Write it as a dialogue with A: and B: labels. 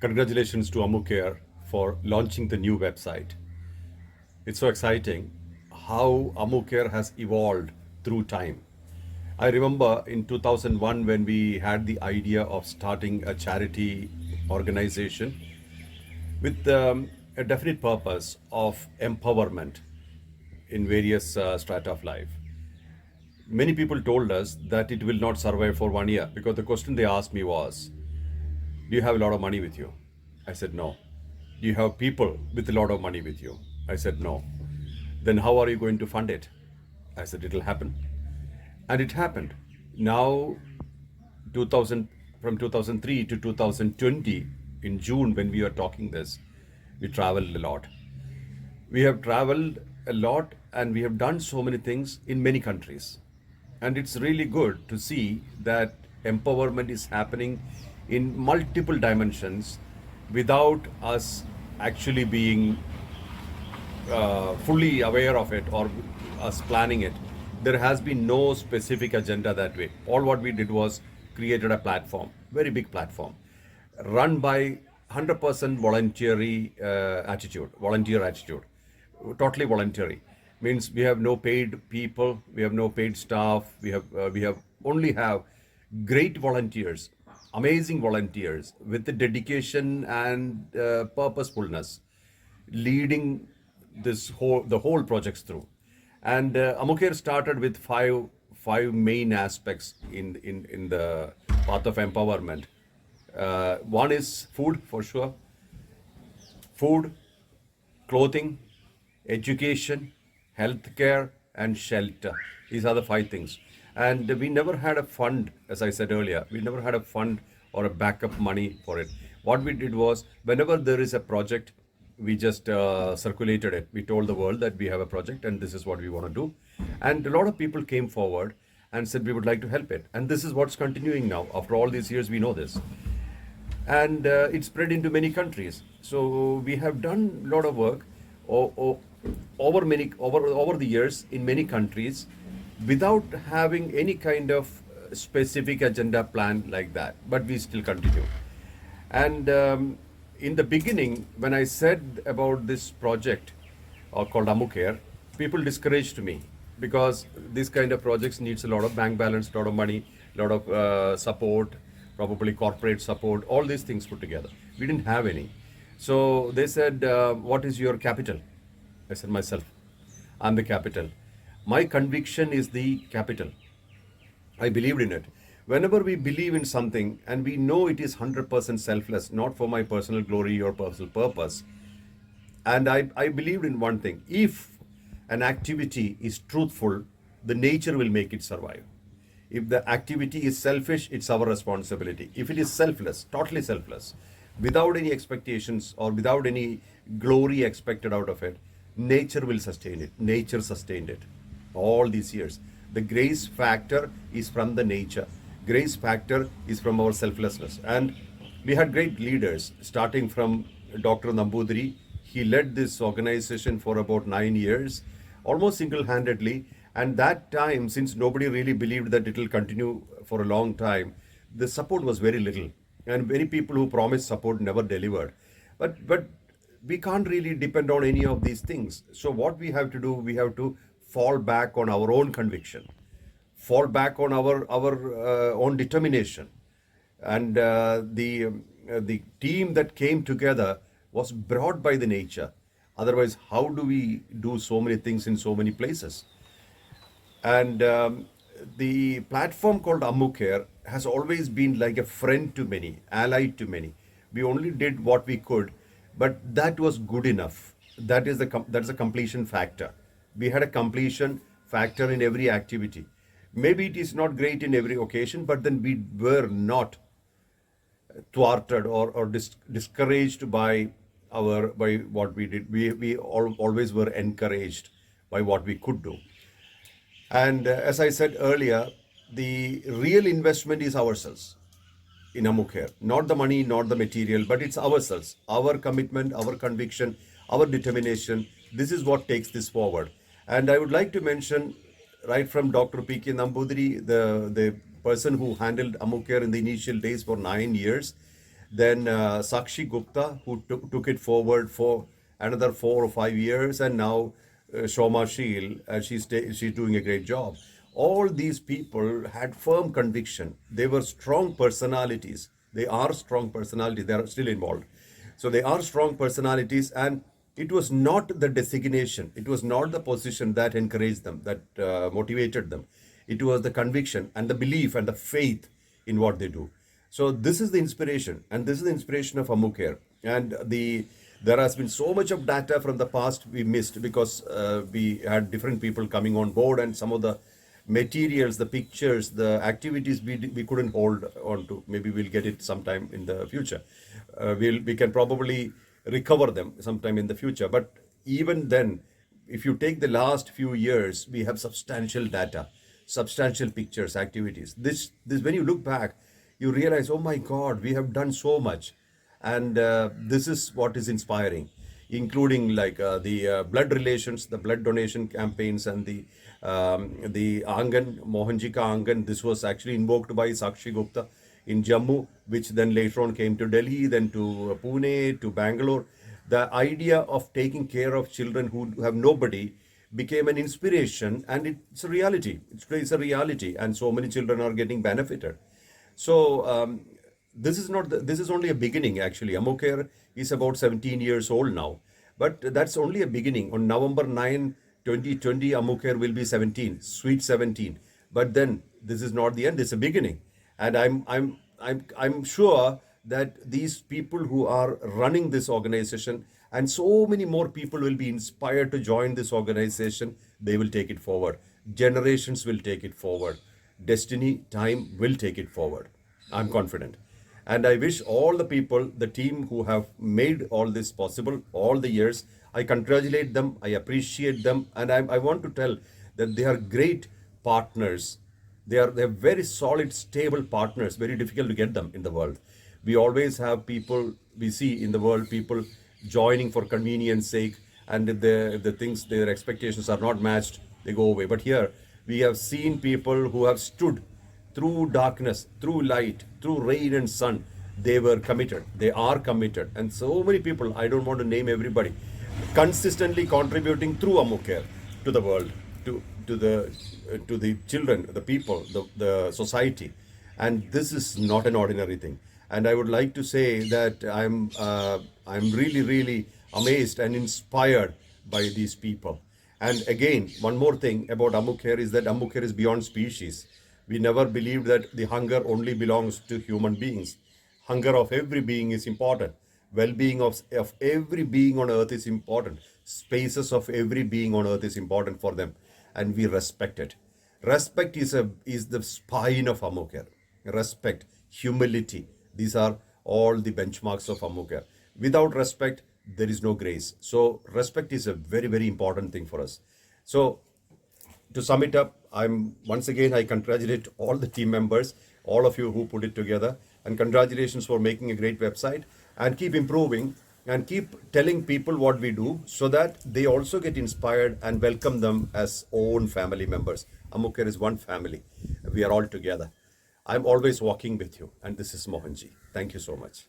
A: Congratulations to Amucare for launching the new website. It's so exciting how Amucare has evolved through time. I remember in 2001 when we had the idea of starting a charity organization with a definite purpose of empowerment in various strata of life. Many people told us that it will not survive for 1 year because the question they asked me was, do you have a lot of money with you? I said, no. Do you have people with a lot of money with you? I said, no. Then how are you going to fund it? I said, it'll happen. And it happened. Now, 2000, from 2003 to 2020, in June, when we were talking this, we traveled a lot. We have traveled a lot and we have done so many things in many countries. And it's really good to see that empowerment is happening in multiple dimensions without us actually being fully aware of it or us planning it. There has been no specific agenda that way. All what we did was created a platform, very big platform, run by 100% volunteer attitude, totally voluntary. Means we have no paid people, we have no paid staff, we have only have great volunteers, amazing volunteers with the dedication and purposefulness leading the whole projects through. And Amukher started with five main aspects in the path of empowerment. One is food for sure, food, clothing, education, healthcare, and shelter. These are the five things. And we never had a fund, as I said earlier, we never had a fund or a backup money for it. What we did was, whenever there is a project, we just circulated it. We told the world that we have a project and this is what we want to do. And a lot of people came forward and said we would like to help it. And this is what's continuing now. After all these years, we know this. And it spread into many countries. So we have done a lot of work over the years in many countries without having any kind of specific agenda plan like that. But we still continue. And in the beginning, when I said about this project called Amucare, people discouraged me because this kind of projects needs a lot of bank balance, a lot of money, a lot of support, probably corporate support, all these things put together. We didn't have any. So they said, what is your capital? I said, myself. I'm the capital. My conviction is the capital. I believed in it. Whenever we believe in something and we know it is 100% selfless, not for my personal glory or personal purpose, and I believed in one thing: if an activity is truthful, the nature will make it survive. If the activity is selfish, it's our responsibility. If it is selfless, totally selfless, without any expectations or without any glory expected out of it, nature will sustain it. Nature sustained it all these years. The grace factor is from the nature. Grace factor is from our selflessness. And we had great leaders, starting from Dr. Nambudiri. He led this organization for about 9 years, almost single-handedly. And that time, since nobody really believed that it will continue for a long time, the support was very little. And many people who promised support never delivered. But we can't really depend on any of these things. So what we have to do, we have to fall back on our own conviction, fall back on our own determination. And the team that came together was brought by the nature. Otherwise, how do we do so many things in so many places? And the platform called Amucare has always been like a friend to many, allied to many. We only did what we could, but that was good enough. That is a completion factor. We had a completion factor in every activity. Maybe it is not great in every occasion, but then we were not thwarted or discouraged by what we did. We always were encouraged by what we could do. And as I said earlier, the real investment is ourselves in Amucare. Not the money, not the material, but it's ourselves, our commitment, our conviction, our determination. This is what takes this forward. And I would like to mention, right from Dr. P.K. Nambudiri, the person who handled Amucare in the initial days for 9 years, Then Sakshi Gupta, who took it forward for another 4 or 5 years, and now Shoma Sheel, she's doing a great job. All these people had firm conviction. They were strong personalities. They are strong personalities. They are still involved. So they are strong personalities, and it was not the designation, it was not the position that encouraged them, that motivated them. It was the conviction and the belief and the faith in what they do. So this is the inspiration, and this is the inspiration of AmuCare. And there has been so much of data from the past we missed because we had different people coming on board, and some of the materials, the pictures, the activities we couldn't hold on to. Maybe we'll get it sometime in the future. We can probably recover them sometime in the future. But even then, if you take the last few years, we have substantial data, substantial pictures, activities. This when you look back, you realize, oh my God, we have done so much. And this is what is inspiring, including like the blood relations, the blood donation campaigns, and the Angan, Mohanjika Angan. This was actually invoked by Sakshi Gupta in Jammu, which then later on came to Delhi, then to Pune, to Bangalore. The idea of taking care of children who have nobody became an inspiration, and it's a reality. It's a reality, and so many children are getting benefited. So this is not this is only a beginning. Actually, AmuCare is about 17 years old now, but that's only a beginning. On November 9, 2020, AmuCare will be 17, sweet 17. But then this is not the end; it's a beginning, and I'm sure that these people who are running this organization, and so many more people will be inspired to join this organization. They will take it forward. Generations will take it forward. Destiny, time will take it forward. I'm confident. And I wish all the people, the team who have made all this possible all the years, I congratulate them, I appreciate them, and I want to tell that they are great partners. They're very solid, stable partners, very difficult to get them in the world. We always have people, we see in the world, people joining for convenience sake, and if the things, their expectations are not matched, they go away. But here, we have seen people who have stood through darkness, through light, through rain and sun. They were committed. They are committed. And so many people, I don't want to name everybody, consistently contributing through AmuCare to the world, to the children, the people, the society. And this is not an ordinary thing. And I would like to say that I'm really, really amazed and inspired by these people. And again, one more thing about AmuCare is that AmuCare is beyond species. We never believed that the hunger only belongs to human beings. Hunger of every being is important. Well-being of every being on earth is important. Spaces of every being on earth is important for them. And we respect it. Respect is the spine of AmuCare. Respect, humility. These are all the benchmarks of AmuCare. Without respect, there is no grace. So respect is a very, very important thing for us. So to sum it up, I congratulate all the team members, all of you who put it together, and congratulations for making a great website, and keep improving and keep telling people what we do so that they also get inspired and welcome them as own family members. AmuCare is one family. We are all together. I'm always walking with you, and this is Mohanji. Thank you so much.